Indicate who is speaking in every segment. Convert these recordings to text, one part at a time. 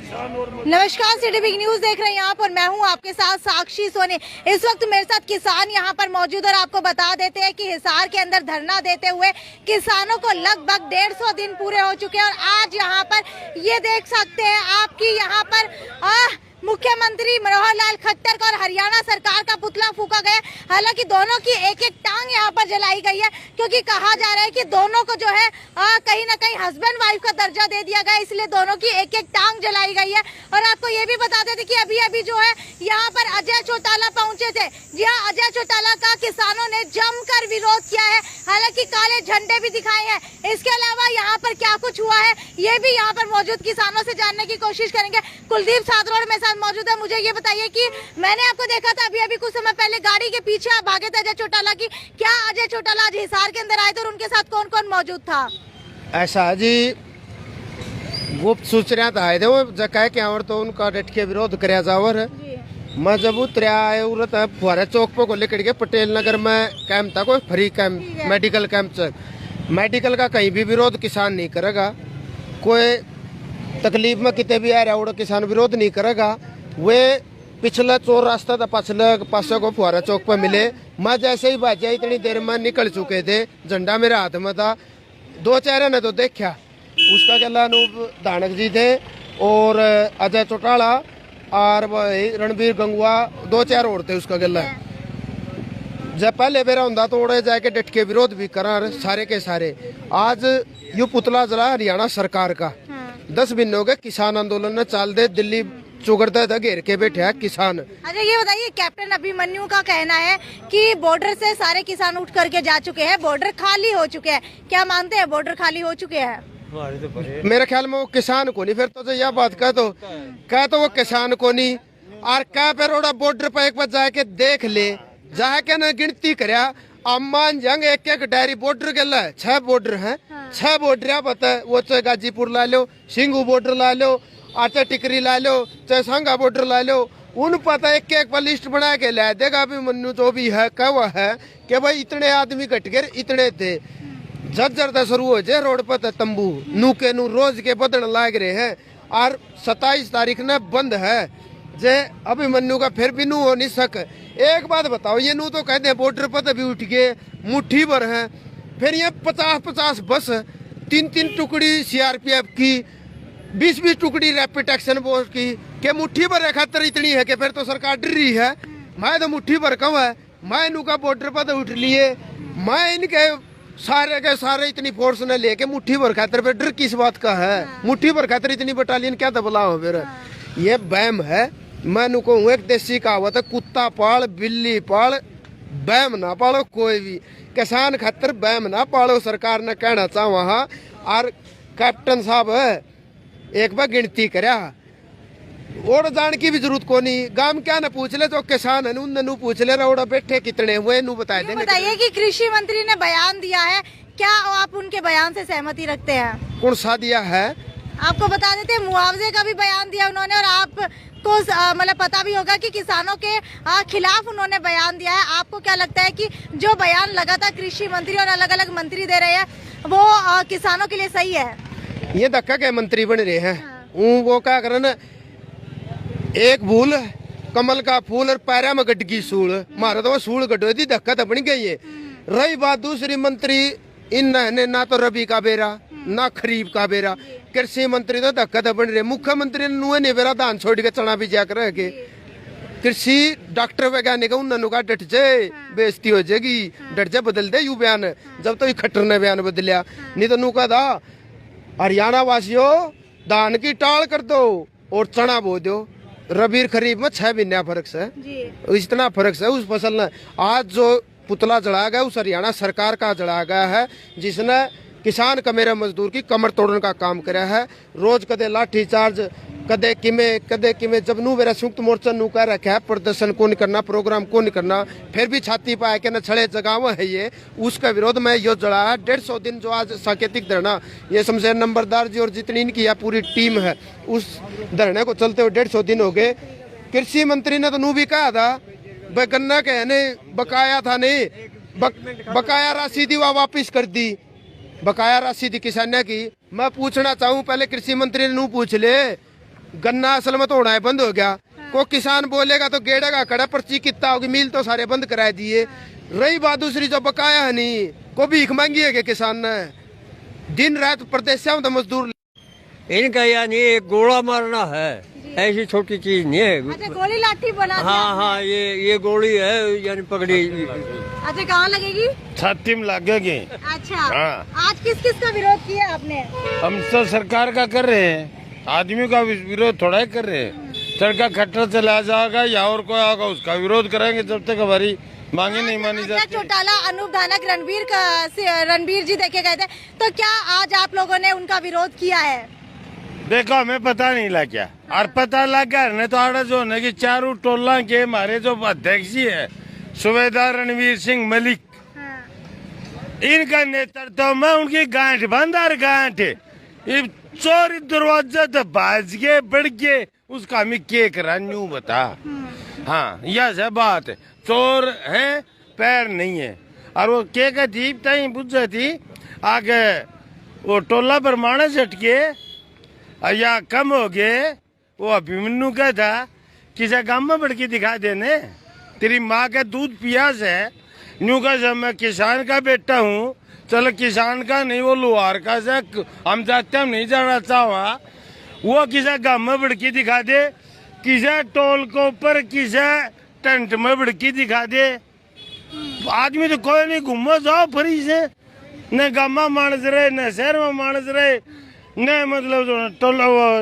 Speaker 1: नमस्कार, city big news देख रहे हैं आप और मैं हूं आपके साथ साक्षी सोनी। इस वक्त मेरे साथ किसान यहां पर मौजूद और आपको बता देते हैं कि हिसार के अंदर धरना देते हुए किसानों को लगभग 150 दिन पूरे हो चुके हैं और आज यहां पर ये देख सकते हैं आपकी यहां पर मुख्यमंत्री मनोहर लाल खट्टर और हरियाणा सरकार का पुतला फूका गया। हालांकि दोनों की एक एक टांग यहां पर जलाई गई है, क्योंकि कहा जा रहा है कि दोनों को जो है कहीं ना कहीं हस्बैंड वाइफ का दर्जा दे दिया गया, इसलिए दोनों की एक एक टांग जलाई गई है। और आपको ये भी बता देते कि अभी अभी जो है यहाँ पर अजय चौटाला पहुंचे थे। जी हाँ, अजय चौटाला का किसानों ने जमकर विरोध किया है, हालांकि काले झंडे भी दिखाए हैं। इसके अलावा यहाँ पर क्या कुछ हुआ है ये भी यहाँ पर मौजूद किसानों से जानने की कोशिश करेंगे। कुलदीप साधरोड में मौजूद है। मुझे ये बताइए कि मैंने आपको देखा था अभी कुछ समय पहले गाड़ी के पीछे आप भागे थे अजय चौटाला की, क्या अजय चौटाला आज हिसार के अंदर आए थे और उनके साथ कौन कौन मौजूद था?
Speaker 2: ऐसा जी गुप्त सूचना तो आए थे वो जगह के और तो उनका डट के विरोध कराया जावर है। मैं जब उतरा आए उरत फुहारा चौक पे को लेकर के पटेल नगर में कैंप था, कोई free camp medical camp. Medical का कहीं भी विरोध किसान नहीं करेगा, कोई तकलीफ में कितने भी आ रहा है किसान विरोध नहीं करेगा। वे पिछला चोर रास्ता था पासे को फुहारा चौक पर मिले। मैं जैसे ही बाजा इतनी देर में निकल चुके थे, झंडा मेरे हाथ में था। दो चेहरे ने तो देखा, उसका गला अनूप दानक जी थे और अजय चौटाला और रणबीर गंगुआ, दो चार और थे उसका गला। जब पहले बेरा होता तो उड़े जाके डट के विरोध भी करा सारे के सारे। आज यू पुतला जला हरियाणा सरकार का 10 दिन हो गए किसान आंदोलन ने चाल दे, दिल्ली चुगड़ता था घेर के बैठे है किसान।
Speaker 1: अच्छा ये बताइए, कैप्टन अभिमन्यु का कहना है कि बॉर्डर से सारे किसान उठ करके जा चुके हैं, बॉर्डर खाली हो चुके हैं। क्या मानते हैं बॉर्डर खाली हो चुके हैं?
Speaker 2: मेरे ख्याल में वो किसान को नहीं, फिर तो यह बात कह तो वो किसान को नहीं और क्या फिर बॉर्डर पर एक बार जाके देख ले, जाके न गिनती करया अम्मान जंग एक एक डायरी बॉर्डर गला है, 6 बॉर्डर है। 6 बॉर्डर पता है, वो चाहे गाजीपुर ला लो, सिंगू बॉर्डर ला लो, आचा टिकरी ला लो, चाहे सांगा बॉर्डर ला लो, उन पता एक एक पर लिस्ट बना के ला देगा अभी मन्नू जो भी है कह है कि भाई इतने आदमी घट गए, इतने थे। जर्जर शुरू हो जाए रोड पर तंबू नू के नू रोज के बदन लाग रहे हैं और 27 तारीख ने बंद है जे अभिमन्यु का फिर भी नू हो नहीं सक। एक बात बताओ, ये नू तो कहते हैं बॉर्डर पर भी उठ गए मुट्ठी भर है, फिर ये 50-50 बस, 3-3 टुकड़ी सीआरपीएफ की, 20-20 टुकड़ी रैपिड एक्शन फोर्स की, के मुट्ठी भर खातर इतनी है कि फिर तो सरकार डर रही है। मैं तो मुट्ठी भर कम है, मैं इनू का बॉर्डर पर तो उठ लिए, मैं इनके सारे के सारे इतनी फोर्स ने लेके मुट्ठी भर खातर फिर डर किस बात का है? मुट्ठी भर खातर इतनी बटालियन क्या दबला हो फिर? ये बैम है। मैं नु कहूँ एक देसी कहावत है, कुत्ता पाल बिल्ली पाल बैम ना पालो कोई भी। किसान खातर बैम ना पालो, सरकार ने कहना चाहा। और कैप्टन साहब एक बार गिनती करा और जान की भी जरूरत को नहीं, गांव क्या न पूछ ले, जो किसान है उन पूछ ले रहा बैठे कितने हुए नू बता देंगे।
Speaker 1: बताइए कि कृषि मंत्री ने बयान दिया है, क्या आप उनके बयान से सहमति रखते हैं?
Speaker 2: कौन सा दिया है?
Speaker 1: आपको बता देते हैं, मुआवजे का भी बयान दिया उन्होंने और आपको मतलब पता भी होगा कि किसानों के खिलाफ उन्होंने बयान दिया है। आपको क्या लगता है कि जो बयान लगातार कृषि मंत्री और अलग अलग मंत्री दे रहे हैं वो किसानों के लिए सही है?
Speaker 2: ये धक्का के मंत्री बन रहे हैं। वो क्या कर न, एक भूल कमल का फूल और पैरा में गड्ढी सूल, मारा तो वो सूल गड्ढो थी, धक्का तो बन गई है। रही बात दूसरी मंत्री, इन ना तो रबी का बेरा ना खरीफ का बेरा, कृषि मंत्री तो धक्का तो बन रहे। मुख्यमंत्री ने बेरा धान छोड़ के चना भी जाकर रह के, कृषि डॉक्टर वैज्ञानिक उन्होंने कहा डट जाए बेइज्जती हो जाएगी, डट जाए बदल दे यू बयान। जब तो खट्टर ने बयान बदलिया, नहीं तो नू कहा था हरियाणा वासियों धान की टाल कर दो और चना बो दो। रबी खरीफ में 6 महीने फर्क है, इतना फर्क है उस फसल ने। आज जो पुतला जलाया गया उस हरियाणा सरकार का जलाया गया है, जिसने किसान का मेरा मजदूर की कमर तोड़ने का काम कराया है। रोज कदे लाठी चार्ज, कदे किमे जब नू मेरा संयुक्त मोर्चा नू कह रखा है प्रदर्शन को नहीं करना, प्रोग्राम को नहीं करना, फिर भी छाती पाए के न छड़े जगाव है ये, उसका विरोध में यो जलाया। 150 दिन जो आज सांकेतिक धरना, ये शमशेर नंबरदार जी और जितनी इनकी यह पूरी टीम है, उस धरने को चलते हुए 150 दिन हो गए। कृषि मंत्री ने तो नू भी कहा था गन्ना के बकाया था नहीं, बकाया राशि दी वह वापिस कर दी, बकाया राशि थी किसानों की। मैं पूछना चाहूँ, पहले कृषि मंत्री ने नू पूछ ले गन्ना असल में तो होना है बंद हो गया। को किसान बोलेगा तो गेड़ेगा कड़ा पर्ची कितना होगी, मिल तो सारे बंद करा दिए। रही बात दूसरी जो बकाया है नहीं, को भीख मांगी है कि किसान ने दिन रात प्रदेश में तो मजदूर।
Speaker 3: इनका यानी एक गोला मारना है, ऐसी छोटी चीज नहीं है।
Speaker 1: अच्छा, गोली लाठी बना दिया
Speaker 3: हाँ
Speaker 1: आपने।
Speaker 3: हाँ, ये गोली है यानी पकड़ी।
Speaker 1: अच्छा, कहाँ लगेगी?
Speaker 4: छाती में लगेगी।
Speaker 1: अच्छा,
Speaker 4: हाँ।
Speaker 1: आज किस किस का विरोध किया आपने?
Speaker 4: हम तो सरकार का कर रहे हैं, आदमी का विरोध थोड़ा ही कर रहे हैं। सरकार खट्टर चला जाएगा या और कोई आएगा उसका विरोध करेंगे जब तक हमारी मांगे नहीं मानी
Speaker 1: अच्छा,
Speaker 4: जाती।
Speaker 1: चौटाला अनूप धानक रणबीर जी देखे गए थे, तो क्या आज आप लोगों ने उनका विरोध किया है?
Speaker 4: देखो हमें पता नहीं लग गया, और पता लग गया नहीं तो आड़ा जो है कि चारों टोला के हमारे जो अध्यक्ष जी है सूबेदार रणवीर सिंह मलिक, इनका नेतृत्व में उनकी गांठ बंदर गांठ चोरी दरवाजा तो बाज के बढ़ के उसका हमें के करा न्यू बता। हाँ, यह है बात, चोर है पैर नहीं है। और वो के का जीप तई बुझ थी आगे वो टोला पर मानस हटके या कम हो गए। वो अभिमन्यु का था किसी गांव में बढ़ के दिखा देने, तेरी माँ का दूध पिया से न्यू का जब मैं किसान का बेटा हूँ, चलो किसान का नहीं वो लोहार का से हम जाते हम नहीं जाना चाहवा। वो किसी गांव में बढ़ के दिखा दे, किसी टोल को ऊपर किसी टेंट में बढ़ के दिखा दे। आदमी तो कोई नहीं, घूमो जाओ फ्री से, न गांव में मानस रहे न शहर में मानस रहे न मतलब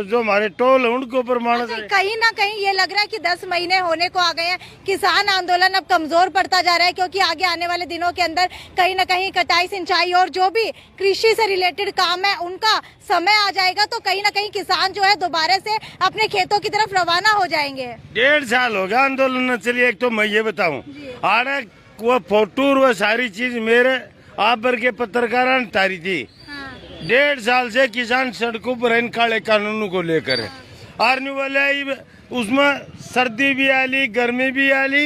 Speaker 4: जो हमारे टोल है उनके ऊपर मानस रहे।
Speaker 1: कहीं ना कहीं ये लग रहा है कि 10 महीने होने को आ गए हैं, किसान आंदोलन अब कमजोर पड़ता जा रहा है, क्योंकि आगे आने वाले दिनों के अंदर कहीं ना कहीं कटाई सिंचाई और जो भी कृषि से रिलेटेड काम है उनका समय आ जाएगा, तो कहीं ना कहीं किसान जो है दोबारा से अपने खेतों की तरफ रवाना हो जाएंगे।
Speaker 4: 1.5 साल हो गया आंदोलन न चलिए। एक तो मैं ये बताऊँ, आड़े वो फोटो वो सारी चीज मेरे आप भर के पत्रकारों ने तारी थी। 1.5 साल से किसान सड़कों पर इन काले कानूनों को लेकर है। आर्मी वाले उसमें सर्दी भी आली, गर्मी भी आली,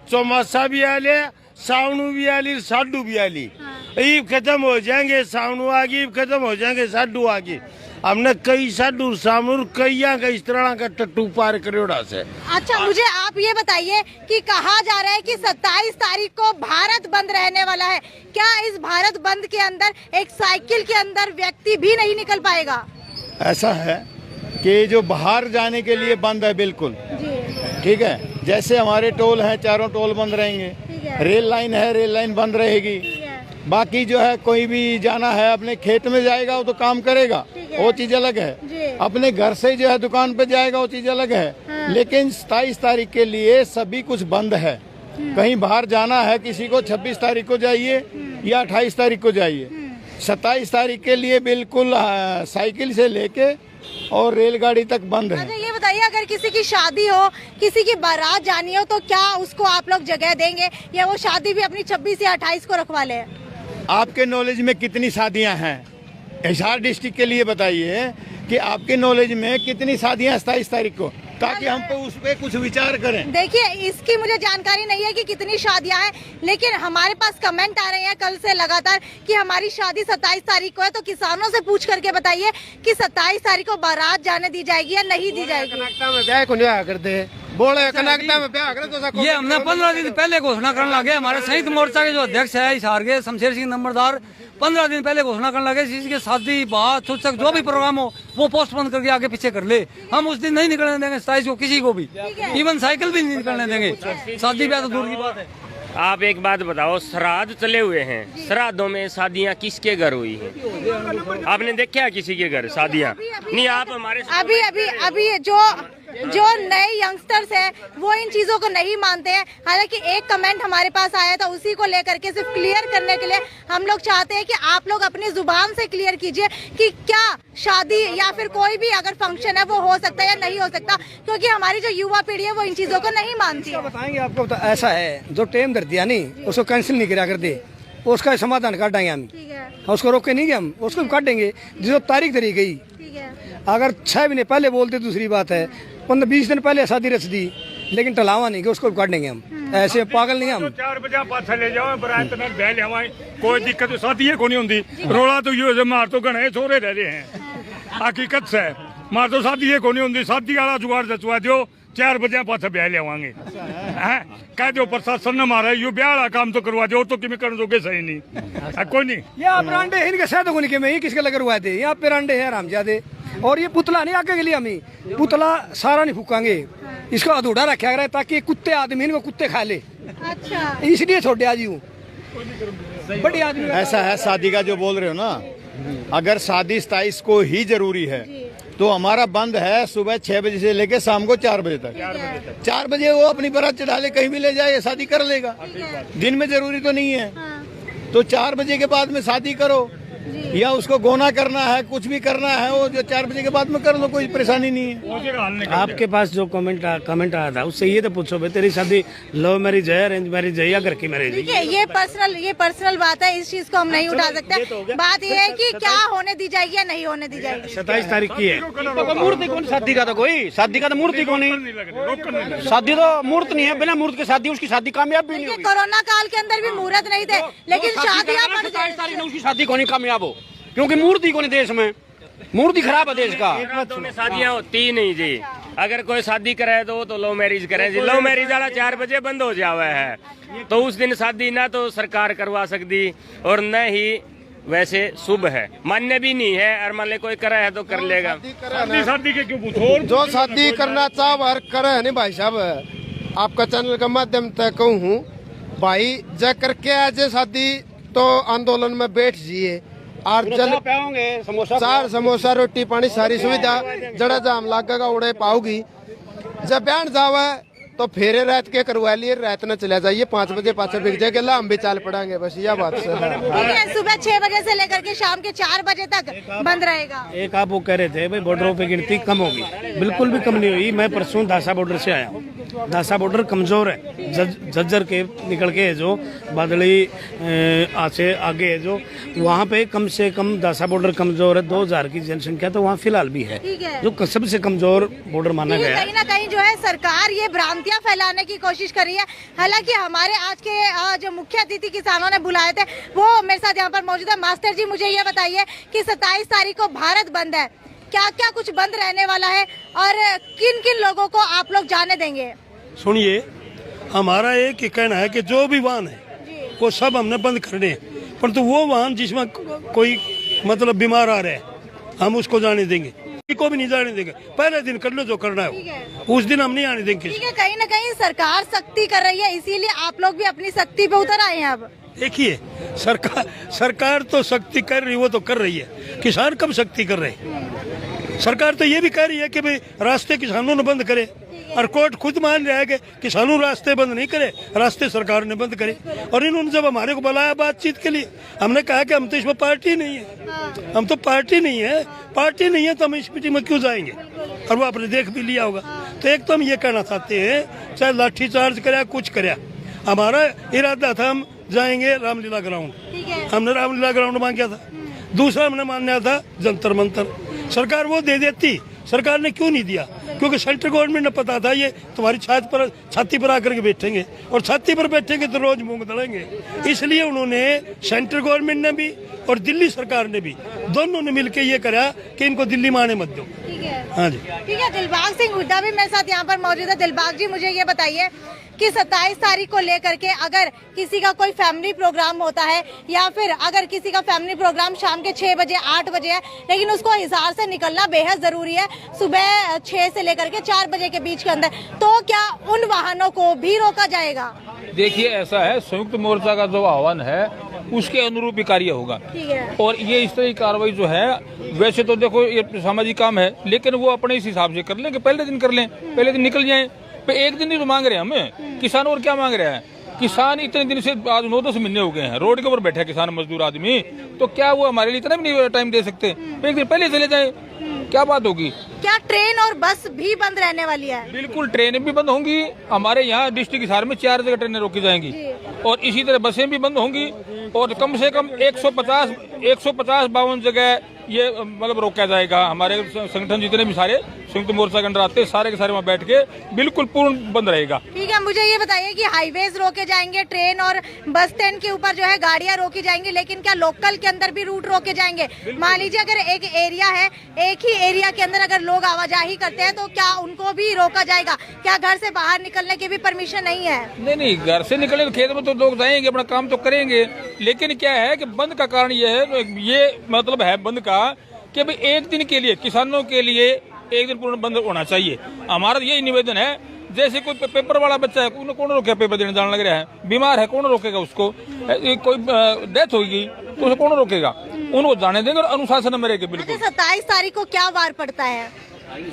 Speaker 4: चौमासा भी आले, सावनू भी आली, साडू भी आली। ईब खत्म हो जाएंगे, सावनू आ गई, खत्म हो जाएंगे, साडू आ गई। हमने कई साडू सामूर कई का इस तरह का टट्टू पार करोड़ा से।
Speaker 1: अच्छा, मुझे आप ये बताइए कि कहा जा रहा है कि 27 तारीख को भारत बंद रहने वाला है, क्या इस भारत बंद के अंदर एक साइकिल के अंदर व्यक्ति भी नहीं निकल पाएगा?
Speaker 5: ऐसा है कि जो बाहर जाने के लिए बंद है बिल्कुल, ठीक है। जैसे हमारे टोल हैं, चारों टोल बंद रहेंगे, रेल लाइन है, रेल लाइन बंद रहेगी। बाकी जो है कोई भी जाना है अपने खेत में जाएगा वो तो काम करेगा, वो चीज अलग है। अपने घर से जो है दुकान पे जाएगा वो चीज अलग है। लेकिन 27 तारीख के लिए सभी कुछ बंद है। कहीं बाहर जाना है किसी को 26 तारीख को जाइए या 28 तारीख को जाइए। 27 तारीख के लिए बिल्कुल साइकिल से लेके और रेलगाड़ी तक बंद है।
Speaker 1: अच्छा, ये बताइए, अगर किसी की शादी हो, किसी की बारात जानी हो, तो क्या उसको आप लोग जगह देंगे या वो शादी भी अपनी 26 या 28 को रखवा ले?
Speaker 5: आपके नॉलेज में कितनी शादियां हैं हिसार डिस्ट्रिक्ट के लिए बताइए कि आपके नॉलेज में कितनी शादियां 27 तारीख को, ताकि हम पे उस पे कुछ विचार करें।
Speaker 1: देखिए, इसकी मुझे जानकारी नहीं है कि कितनी शादियां हैं, लेकिन हमारे पास कमेंट आ रहे हैं कल से लगातार कि हमारी शादी 27 तारीख को है। तो किसानों से पूछ करके बताइए कि 27 तारीख को बारात जाने दी जाएगी या नहीं दी जाएगी?
Speaker 2: ब्याह को नहीं करते बोले कनाकता में ब्याह करे तो
Speaker 3: ये हमने 15 दिन पहले घोषणा करने लगे। हमारे संयुक्त मोर्चा के जो अध्यक्ष है हिसार के शमशेर सिंह नंबरदार 15 दिन पहले घोषणा करने लगे, जिसके शादी बात छूत जो भी प्रोग्राम हो वो पोस्टपोन करके आगे पीछे कर ले। हम उस दिन नहीं निकलने देंगे 27 को किसी को भी, इवन साइकिल भी नहीं निकलने देंगे। शादी ब्याह तो दूर की बात है।
Speaker 6: आप एक बात बताओ, श्राद्ध चले हुए हैं, श्राद्धों में शादियां किसके घर हुई हैं? आपने देखा किसी के घर शादियां? नहीं, आप हमारे
Speaker 1: अभी जो नए यंगस्टर्स हैं वो इन चीजों को नहीं मानते हैं। हालांकि एक कमेंट हमारे पास आया था, उसी को लेकर के सिर्फ क्लियर करने के लिए हम लोग चाहते हैं कि आप लोग अपनी जुबान से क्लियर कीजिए कि क्या शादी या फिर कोई भी अगर फंक्शन है वो हो सकता है या नहीं हो सकता, क्योंकि हमारी जो युवा पीढ़ी है वो इन चीजों को नहीं मानती है।
Speaker 7: बताएंगे आपको, तो ऐसा है जो टाइम धर दिया नहीं उसको कैंसिल नहीं करा कर दे, उसका समाधान काटेंगे हम। उसको रोके नहीं, हम उसको काटेंगे जो तारीख धरी गई। अगर 6 महीने पहले बोलते दूसरी बात है, 15-20 दिन पहले शादी रच दी, लेकिन टलावा नहीं कि उसको काट देंगे हम। ऐसे पागल नहीं हम।
Speaker 8: 4 बजे पाछा ले जाओ बरात में बह ले हमारे कोई दिक्कत शादी है को नहीं होती। रोला तो ये मार तो गणे छोरे रह रहे हैं, हकीकत से मां तो शादी ये कोनी होंगी, शादी वाला जुगाड़ जचवा दो, 4 बजे पास ब्याह लेवांगे हैं, कह दो प्रशासन ने मारा यो ब्याह वाला काम तो करवा दो, तो किमें कर दोगे सही नहीं कोई नहीं।
Speaker 7: यहाँ परांडे इनके शायद को नहीं में किसके लगे हुए थे, यहाँ पेरांडे है रामजादे, और ये पुतला नहीं आगे के लिए हम पुतला सारा नहीं फूकांगे, इसको अधूरा रखा गया ताकि कुत्ते आदमी इनको कुत्ते खा ले,
Speaker 1: अच्छा
Speaker 7: इसलिए छोटे आज हूँ बड़ी आदमी।
Speaker 5: ऐसा है शादी का जो बोल रहे हो ना, अगर शादी 27 को ही जरूरी है तो हमारा बंद है सुबह 6 बजे से लेके शाम को 4 बजे तक। 4 बजे वो अपनी बारात चढ़ा ले, कहीं भी ले जाए, शादी कर लेगा, दिन में जरूरी तो नहीं है। तो 4 बजे के बाद में शादी करो, या उसको गोना करना है, कुछ भी करना है, वो जो 4 बजे के बाद में कर लो, कोई परेशानी नहीं है।
Speaker 9: आपके पास जो कमेंट आया था उससे ये तो पूछो भाई तेरी शादी लव मैरिज है, अरेंज मैरिज है या घर की मैरिज है?
Speaker 1: देखिए ये पर्सनल बात है, इस चीज को हम नहीं उठा सकते। बात ये है कि क्या होने दी जाएगी या नहीं होने दी जाएगी।
Speaker 9: 27 तारीख की है।
Speaker 10: मूर्ति कौन शादी का, तो कोई शादी का तो मूर्ति कौन नहीं, शादी तो मूर्त नहीं है, बिना मूर्त के शादी उसकी शादी कामयाब भी नहीं होगी।
Speaker 1: कोरोना काल के अंदर भी मुहूर्त नहीं थे, लेकिन शादियां
Speaker 10: 27 तारीख उसकी शादी को नहीं कामयाब हो, क्योंकि मूर्ति को नहीं, देश में मूर्ति खराब है देश का।
Speaker 6: शादियाँ होती ही नहीं जी, अगर कोई शादी करे तो वो तो लव मैरिज करे जी, लव मैरिज वाला 4 बजे बंद हो जावा है, तो उस दिन शादी ना तो सरकार करवा सकती और न ही वैसे शुभ है, मान्य भी नहीं है, और मान ले कोई करे है तो कर लेगा।
Speaker 8: शादी के क्यों पूछो,
Speaker 2: जो शादी करना चाह करे है नहीं भाई साहब, आपका चैनल का माध्यम तक कहूँ भाई, जय करके आज शादी तो आंदोलन में बैठ जाइए, और जल 4 समोसा रोटी पानी सारी सुविधा जड़ा जाम लागेगा उड़े पाओगी। जब बहन जावे तो फेरे रात के करवा लिए, रात न चला जाइए, 5 बजे पाछे बिक जाएगा, ला हम भी चाल पड़ेंगे, बस यह बात है।
Speaker 1: सुबह 6 बजे से लेकर के शाम के 4 बजे तक बंद रहेगा।
Speaker 9: एक आप वो कह रहे थे भाई बॉर्डरों पे गिनती कम होगी, बिल्कुल भी कम नहीं हुई। मैं परसों दासा बॉर्डर से आया हूँ, दासा बॉर्डर कमजोर है, झज्जर के निकल के है जो बादली से आगे है जो, वहाँ पे कम से कम दासा बॉर्डर कमजोर है, 2000 की जनसंख्या तो वहाँ फिलहाल भी है, जो सबसे कमजोर बॉर्डर माना गया है।
Speaker 1: कहीं ना कहीं जो है सरकार ये भ्रांतियां फैलाने की कोशिश कर रही है। हालांकि हमारे आज के जो मुख्य अतिथि किसानों ने बुलाए थे वो मेरे साथ यहाँ पर मौजूद है। मास्टर जी मुझे ये बताइए कि 27 तारीख को भारत बंद है, क्या क्या कुछ बंद रहने वाला है और किन किन लोगों को आप लोग जाने देंगे?
Speaker 11: सुनिए, हमारा एक ही कहना है कि जो भी वाहन है वो सब हमने बंद करने हैं, परंतु वो वाहन जिसमें कोई मतलब बीमार आ रहा है हम उसको जाने देंगे, को भी नहीं जाने देंगे। पहले दिन कर लो जो करना है, उस दिन हम नहीं आने देंगे।
Speaker 1: ठीक है, कहीं ना कहीं सरकार सख्ती कर रही है, इसीलिए आप लोग भी अपनी सख्ती पे उतर आए हैं। अब
Speaker 11: देखिए, सरकार तो सख्ती कर रही, वो तो कर रही है, किसान कब सख्ती कर रहे हैं? सरकार तो ये भी कह रही है कि भाई रास्ते किसानों ने बंद करे, और कोर्ट खुद मान रहा है कि किसानों रास्ते बंद नहीं करे, रास्ते सरकार ने बंद करे। और इन्होंने जब हमारे को बुलाया बातचीत के लिए, हमने कहा कि हम तो इसमें पार्टी नहीं है, हम तो पार्टी नहीं है, पार्टी नहीं है तो हम इस मीटिंग में क्यों जाएंगे? और वो आपने देख भी लिया होगा। तो एक तो हम ये कहना चाहते हैं, चाहे लाठी चार्ज करे कुछ करे, हमारा इरादा था हम जाएंगे रामलीला ग्राउंड, हमने रामलीला ग्राउंड मांगा था। दूसरा हमने मांगा था जंतर मंतर, सरकार वो दे देती, सरकार ने क्यों नहीं दिया? क्योंकि सेंट्रल गवर्नमेंट ने पता था ये तुम्हारी छाती पर आकर के बैठेंगे, और छाती पर बैठेंगे तो रोज मूंग दलेंगे, इसलिए उन्होंने सेंट्रल गवर्नमेंट ने भी और दिल्ली सरकार ने भी, दोनों ने मिलकर ये करा कि इनको दिल्ली में आने मत दो। हाँ जी,
Speaker 1: ठीक है। दिलबाग सिंह हुड्डा भी मेरे साथ यहाँ पर मौजूद है। दिलबाग जी मुझे ये बताइए कि 27 तारीख को लेकर के अगर किसी का कोई फैमिली प्रोग्राम होता है, या फिर अगर किसी का फैमिली प्रोग्राम शाम के 6 बजे 8 बजे है, लेकिन उसको हिसार से निकलना बेहद जरूरी है सुबह 6 से लेकर के 4 बजे के बीच के अंदर, तो क्या उन वाहनों को भी रोका जाएगा?
Speaker 12: देखिए, ऐसा है, संयुक्त मोर्चा का जो आह्वान है उसके अनुरूप ही कार्य होगा। और ये इस तरह की कार्रवाई जो है, वैसे तो देखो ये सामाजिक काम है, लेकिन वो अपने इस हिसाब से कर लें कि पहले दिन कर लें, पहले दिन निकल जाएं। एक दिन नहीं तो मांग रहे हैं हमें किसान, और क्या मांग रहे हैं किसान? इतने दिन से आज 9-10 महीने हो गए हैं रोड के ऊपर बैठे किसान मजदूर आदमी, तो क्या वो हमारे लिए इतना भी नहीं टाइम दे सकते? एक दिन पहले चले जाए, क्या बात होगी?
Speaker 1: क्या ट्रेन और बस भी बंद रहने वाली है?
Speaker 12: बिल्कुल, ट्रेनें भी बंद होंगी। हमारे यहाँ डिस्ट्रिक्ट हिसार में 4 जगह ट्रेनें रोकी जाएंगी, और इसी तरह बसें भी बंद होंगी, और कम से कम 150-52 जगह ये मतलब रोका जाएगा। हमारे संगठन जितने भी सारे संयुक्त मोर्चा के अंदर आते हैं, सारे के सारे वहाँ बैठ के बिल्कुल पूर्ण बंद रहेगा।
Speaker 1: ठीक है, अच्छा, मुझे ये बताइए कि हाईवेज रोके जाएंगे, ट्रेन और बस स्टैंड के ऊपर जो है गाड़ियां रोकी जाएंगी, लेकिन क्या लोकल के अंदर भी रूट रोके जाएंगे? मान लीजिए अगर एक एरिया है, एक ही एरिया के अंदर अगर लोग आवाजाही करते हैं तो क्या उनको भी रोका जाएगा? क्या घर से बाहर निकलने की भी परमिशन नहीं है?
Speaker 12: नहीं, घर से निकले खेत में तो लोग जाएंगे, अपना काम तो करेंगे, लेकिन क्या है कि बंद का कारण ये है, ये मतलब है बंद का कि भाई एक दिन के लिए किसानों के लिए एक दिन पूर्ण बंद होना चाहिए। हमारा यही निवेदन है, जैसे कोई पेपर वाला बच्चा है, कौन रोके पेपर देने जाने लग रहा है, बीमार है कौन रोकेगा उसको, कोई डेथ होगी तो उसे कौन रोकेगा, उनको जाने देंगे और अनुशासन में रहेंगे। बिल्कुल।
Speaker 1: 27 तारीख को क्या वार पड़ता है?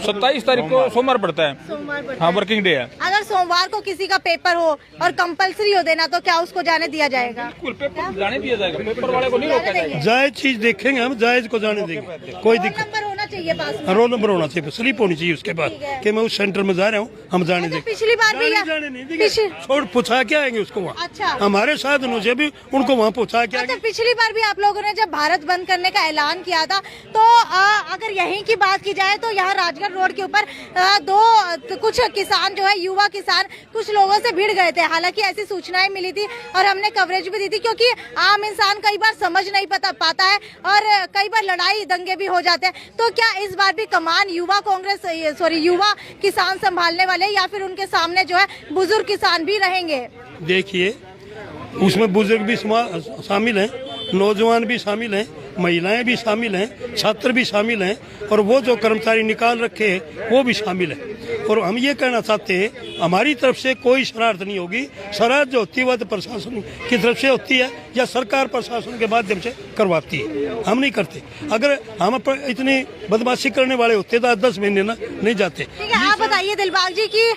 Speaker 12: 27 तारीख को सोमवार पड़ता है, हाँ वर्किंग डे है।
Speaker 1: अगर सोमवार को किसी का पेपर हो और कंपलसरी हो देना तो क्या उसको जाने दिया जाएगा?
Speaker 12: बिल्कुल, पेपर जाने दिया जाएगा, पेपर वाले को नहीं रोका जाएगा।
Speaker 11: जायज चीज देखेंगे हम, जायज को जाने देंगे, कोई दिक्कत।
Speaker 1: चाहिए पास में।
Speaker 11: रोल नंबर होना चाहिए, स्लिप होनी चाहिए उसके बाद कि मैं उस सेंटर में जा रहा हूँ, हम जाने देंगे।
Speaker 1: पिछली बार भी
Speaker 11: जाने नहीं देंगे, छोड़ पहुँचा के आएंगे उसको वहाँ।
Speaker 1: अच्छा,
Speaker 11: हमारे साधनों से भी उनको वहाँ पहुँचा के आएंगे।
Speaker 1: पिछली बार भी आप लोगों ने जब भारत बंद करने का ऐलान किया था तो अगर यहीं की बात की जाए तो यहाँ राजगढ़ रोड के ऊपर कुछ किसान जो है, युवा किसान कुछ लोगों से भिड़ गए थे। हालांकि ऐसी सूचनाएं मिली थी और हमने कवरेज भी दी थी, क्योंकि आम इंसान कई बार समझ नहीं पाता है और कई बार लड़ाई दंगे भी हो जाते हैं। तो क्या इस बार भी कमान युवा किसान संभालने वाले या फिर उनके सामने जो है बुजुर्ग किसान भी रहेंगे?
Speaker 11: देखिए, उसमें बुजुर्ग भी शामिल हैं, नौजवान भी शामिल हैं, महिलाएं भी शामिल हैं, छात्र भी शामिल हैं और वो जो कर्मचारी निकाल रखे हैं वो भी शामिल है। और हम ये कहना चाहते हैं, हमारी तरफ से कोई शरारत नहीं होगी। शरारत जो होती है वह तो प्रशासन की तरफ से होती है या सरकार प्रशासन के माध्यम से करवाती है, हम नहीं करते। अगर हम इतनी बदमाशी करने वाले होते तो 10 महीने ना नहीं जाते।
Speaker 1: ठीक है, आप बताइए दिलबाग जी की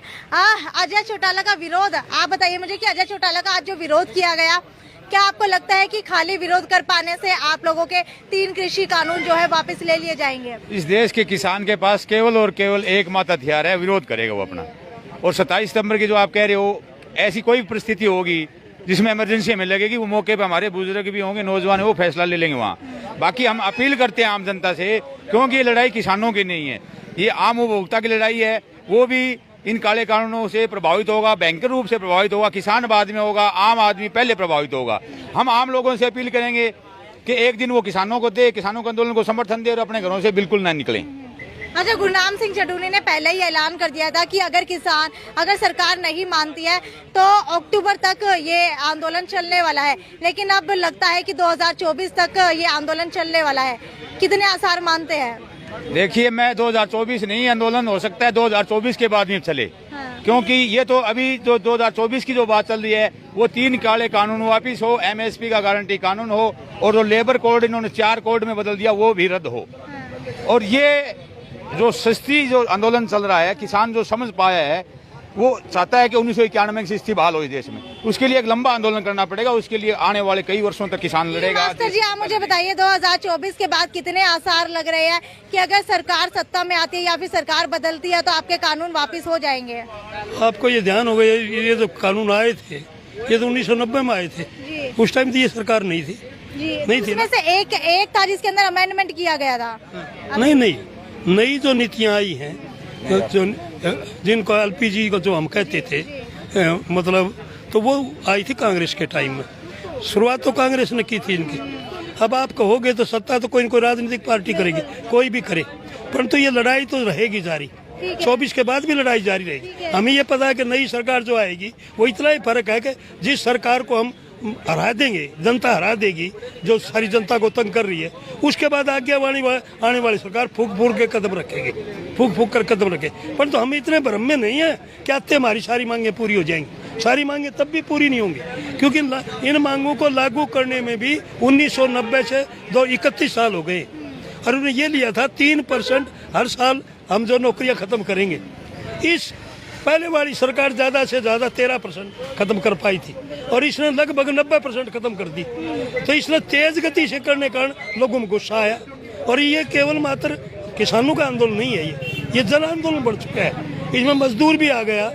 Speaker 1: अजय चौटाला का विरोध, आप बताइए मुझे कि अजय चौटाला का आज जो विरोध किया गया, क्या आपको लगता है कि खाली विरोध कर पाने से आप लोगों के 3 कृषि कानून जो है वापस ले लिए जाएंगे?
Speaker 13: इस देश के किसान के पास केवल और केवल एकमात्र हथियार है, विरोध करेगा वो अपना। और 27 सितंबर की जो आप कह रहे हो, ऐसी कोई परिस्थिति होगी जिसमें इमरजेंसी हमें लगेगी, वो मौके पर हमारे बुजुर्ग भी होंगे, नौजवान वो फैसला ले लेंगे वहाँ। बाकी हम अपील करते हैं आम जनता से, क्योंकि ये लड़ाई किसानों की नहीं है, ये आम उपभोक्ता की लड़ाई है। वो भी इन काले कानूनों से प्रभावित होगा, भयंकर रूप से प्रभावित होगा, किसान बाद में होगा, आम आदमी पहले प्रभावित होगा। हम आम लोगों से अपील करेंगे कि एक दिन वो किसानों को दे, किसानों के आंदोलन को समर्थन दे और अपने घरों से बिल्कुल ना निकलें।
Speaker 1: अच्छा, गुरनाम सिंह चडूनी ने पहले ही ऐलान कर दिया था कि अगर सरकार नहीं मानती है तो अक्टूबर तक ये आंदोलन चलने वाला है, लेकिन अब लगता है कि 2024 तक ये आंदोलन चलने वाला है। कितने आसार मानते हैं?
Speaker 13: देखिए, मैं 2024 नहीं, आंदोलन हो सकता है 2024 के बाद में चले। हाँ। क्योंकि ये तो अभी जो 2024 की जो बात चल रही है वो 3 काले कानून वापिस हो, MSP का गारंटी कानून हो और जो लेबर कोड इन्होंने 4 कोड में बदल दिया वो भी रद्द हो। हाँ। और ये जो सस्ती जो आंदोलन चल रहा है, किसान जो समझ पाया है वो चाहता है कि 1991 की स्थिति बहाल हो इस देश में। उसके लिए एक लंबा आंदोलन करना पड़ेगा, उसके लिए आने वाले कई वर्षों तक किसान लड़ेगा।
Speaker 1: मास्टर जी, आप मुझे बताइए 2024 के बाद कितने आसार लग रहे हैं कि अगर सरकार सत्ता में आती है या फिर सरकार बदलती है तो आपके कानून वापस हो जाएंगे?
Speaker 11: आपको ये ध्यान होगा, ये जो कानून आए थे ये तो 1990 में आए थे, उस टाइम तो ये सरकार नहीं थी। नहीं थी,
Speaker 1: इसमें से एक था जिसके अंदर अमेंडमेंट किया गया था।
Speaker 11: नहीं, नई जो नीतियाँ आई हैं, जो जिनको LPG को जो हम कहते थे, मतलब तो वो आई थी कांग्रेस के टाइम में। शुरुआत तो कांग्रेस ने की थी इनकी। अब आप कहोगे तो सत्ता तो कोई न कोई राजनीतिक पार्टी करेगी, कोई भी करे, परंतु ये लड़ाई तो रहेगी जारी। 24 के बाद भी लड़ाई जारी रहेगी। हमें ये पता है कि नई सरकार जो आएगी वो इतना ही फर्क है कि जिस सरकार को हम हरा देंगे, जनता हरा देगी, जो सारी जनता को तंग कर रही है, उसके बाद आगे आने वाली सरकार फूक के कदम रखेगी, फूक कर कदम रखे। परंतु हम इतने भ्रम में नहीं है कि आते हमारी सारी मांगे पूरी हो जाएंगी। सारी मांगे तब भी पूरी नहीं होंगी, क्योंकि इन मांगों को लागू करने में भी 1990 से 31 साल हो गए और उन्होंने ये लिया था 3% हर साल हम जो नौकरियां खत्म करेंगे। इस पहले वाली सरकार ज्यादा से ज्यादा 13% खत्म कर पाई थी और इसने लगभग 90% खत्म कर दी। तो इसने तेज गति से करने के कारण लोगों में गुस्सा आया और ये केवल मात्र किसानों का आंदोलन नहीं है, ये जन आंदोलन बढ़ चुका है। इसमें मजदूर भी आ गया,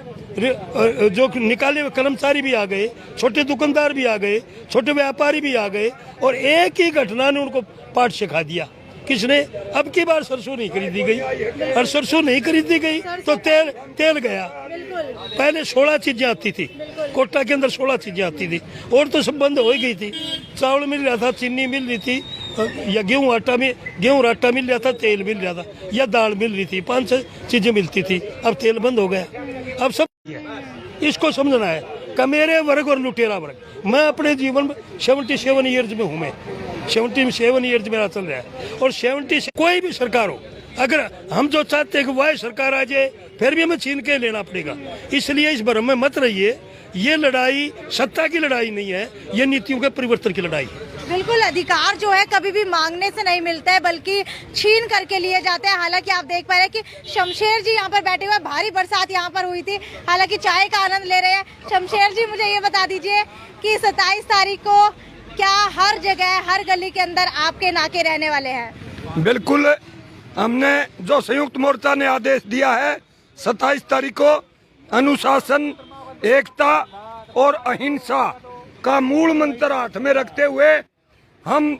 Speaker 11: जो निकाले हुए कर्मचारी भी आ गए, छोटे दुकानदार भी आ गए, छोटे व्यापारी भी आ गए और एक ही घटना ने उनको पाठ सिखा दिया किसने? अब की बार सरसों नहीं खरीदी गई, और सरसों नहीं खरीदी गई तो तेल गया। पहले 16 चीजें आती थी, कोटा के अंदर 16 चीजें आती थी, और तो सब बंद हो ही गई थी। चावल मिल रहा था, चीनी मिल रही थी, या गेहूँ आटा मिल रहा था, तेल मिल रहा था, या दाल मिल रही थी, 5-6 चीजें मिलती थी। अब तेल बंद हो गया। अब सब इसको समझना है कि मेरे वर्ग और लुटेरा वर्ग, मैं अपने जीवन में 77 ईयर्स में हूँ, मैं 77 ईयर्स मेरा चल रहा है, और 70 कोई भी सरकार हो, अगर हम जो चाहते हैं कि वह सरकार आ जाए, फिर भी हमें छीन के लेना पड़ेगा। इसलिए इस भ्रम में मत रहिए, ये लड़ाई सत्ता की लड़ाई नहीं है, ये नीतियों के परिवर्तन की लड़ाई है।
Speaker 1: बिल्कुल, अधिकार जो है कभी भी मांगने से नहीं मिलता है, बल्कि छीन करके लिए जाते हैं। हालांकि आप देख पा रहे हैं कि शमशेर जी यहाँ पर बैठे हुए, भारी बरसात यहाँ पर हुई थी, हालांकि चाय का आनंद ले रहे हैं। शमशेर जी, मुझे ये बता दीजिए कि 27 तारीख को क्या हर जगह, हर गली के अंदर आपके नाके रहने वाले हैं?
Speaker 14: बिल्कुल, हमने जो संयुक्त मोर्चा ने आदेश दिया है 27 तारीख को अनुशासन, एकता और अहिंसा का मूल मंत्र हाथ में रखते हुए हम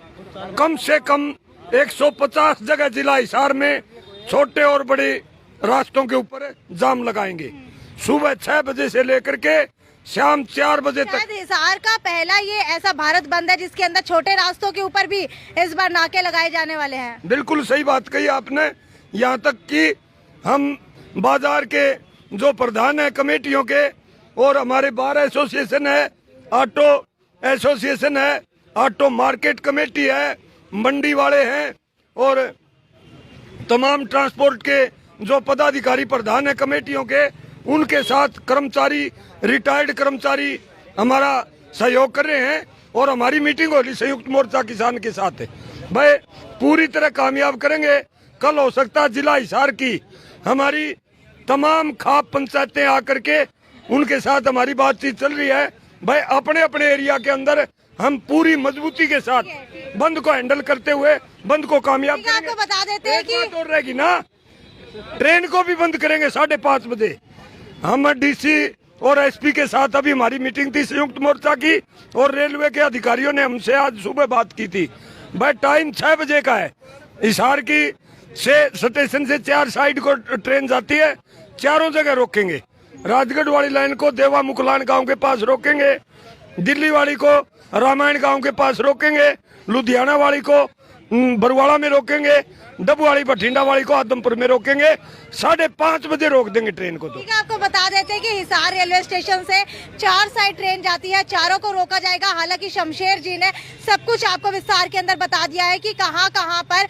Speaker 14: कम से कम 150 जगह जिला हिसार में छोटे और बड़े रास्तों के ऊपर जाम लगाएंगे। सुबह 6 बजे से लेकर के शाम 4 बजे तक।
Speaker 1: हिसार का पहला ये ऐसा भारत बंद है जिसके अंदर छोटे रास्तों के ऊपर भी इस बार नाके लगाए जाने वाले हैं।
Speaker 14: बिल्कुल सही बात कही आपने। यहाँ तक कि हम बाजार के जो प्रधान है कमेटियों के, और हमारे बार एसोसिएशन है, ऑटो एसोसिएशन है, ऑटो मार्केट कमेटी है, मंडी वाले हैं, और तमाम ट्रांसपोर्ट के जो पदाधिकारी प्रधान है कमेटियों के, उनके साथ कर्मचारी, रिटायर्ड कर्मचारी हमारा सहयोग कर रहे हैं। और हमारी मीटिंग होगी संयुक्त मोर्चा किसान के साथ है, भाई पूरी तरह कामयाब करेंगे। कल हो सकता है जिला हिसार की हमारी तमाम खाप पंचायतें आकर के, उनके साथ हमारी बातचीत चल रही है। भाई अपने अपने एरिया के अंदर हम पूरी मजबूती के साथ बंद को हैंडल करते हुए बंद को कामयाब करेंगे।
Speaker 1: आपको बता देते हैं कि
Speaker 14: और रहेगी ना, ट्रेन को भी बंद करेंगे 5:30 बजे। हम डीसी और एसपी के साथ अभी हमारी मीटिंग थी संयुक्त मोर्चा की, और रेलवे के अधिकारियों ने हमसे आज सुबह बात की थी। भाई टाइम 6 बजे का है, हिसार की स्टेशन से 4 साइड को ट्रेन जाती है, चारों जगह रोकेंगे। राजगढ़ वाली लाइन को देवा मुकलान गांव के पास रोकेंगे, दिल्ली वाली को रामायण गांव के पास रोकेंगे, लुधियाना वाली को बरवाड़ा में रोकेंगे, डबू वाली बठिंडा वाली को आदमपुर में रोकेंगे। 5:30 बजे रोक देंगे ट्रेन को।
Speaker 1: ठीक है, आपको बता देते हैं कि हिसार रेलवे स्टेशन से 4 साइड ट्रेन जाती है, चारों को रोका जाएगा। हालांकि शमशेर जी ने सब कुछ आपको विस्तार के अंदर बता दिया है कि कहां कहां पर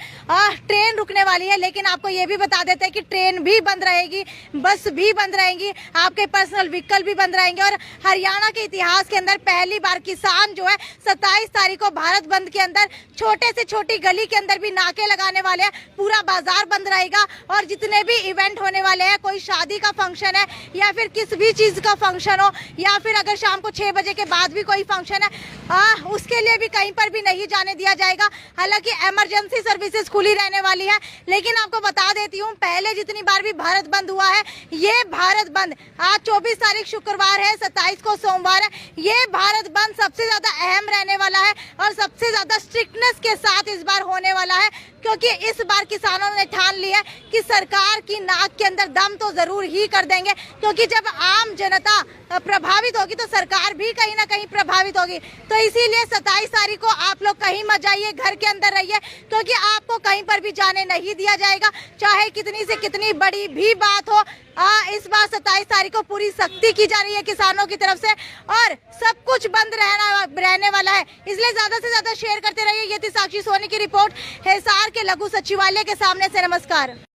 Speaker 1: ट्रेन रुकने वाली है, लेकिन आपको ये भी बता देते हैं कि ट्रेन भी बंद रहेगी, बस भी बंद रहेंगी, आपके पर्सनल व्हीकल भी बंद रहेंगे। और हरियाणा के इतिहास के अंदर पहली बार किसान जो है 27 तारीख को भारत बंद के अंदर छोटे से छोटी गली के अंदर भी नाके लगाने वाले हैं, पूरा बाजार बंद रहेगा। और जितने भी इवेंट होने वाले हैं, कोई शादी का फंक्शन है या फिर किस भी चीज का फंक्शन हो, या फिर अगर शाम को 6 बजे के बाद भी कोई फंक्शन है, उसके लिए भी कहीं पर भी नहीं जाने दिया जाएगा। हालांकि इमरजेंसी सर्विसेज खुली रहने वाली है, लेकिन आपको बता देती हूँ पहले जितनी बार भी भारत बंद हुआ है, ये भारत बंद आज 24 तारीख शुक्रवार है, 27 को सोमवार है, ये भारत बंद सबसे ज्यादा अहम रहने वाला है और सबसे ज्यादा स्ट्रिक्टनेस के साथ इस बार होने वाला है। क्योंकि इस बार किसानों ने ठान लिया है कि सरकार की नाक के अंदर दम तो जरूर ही कर देंगे, क्योंकि जब आम जनता प्रभावित होगी तो सरकार भी कहीं ना कहीं प्रभावित होगी। तो इसीलिए 27 तारीख को आप लोग कहीं मत जाइए, घर के अंदर रहिए, क्योंकि आपको कहीं पर भी जाने नहीं दिया जाएगा, चाहे कितनी से कितनी बड़ी भी बात हो। इस बार 27 तारीख को पूरी सख्ती की जा रही है किसानों की तरफ से, और सब कुछ बंद रहने वाला है। इसलिए ज्यादा से ज्यादा शेयर करते रहिए। ये थी साक्षी सोनी की रिपोर्ट हिसार के लघु सचिवालय के सामने से। नमस्कार।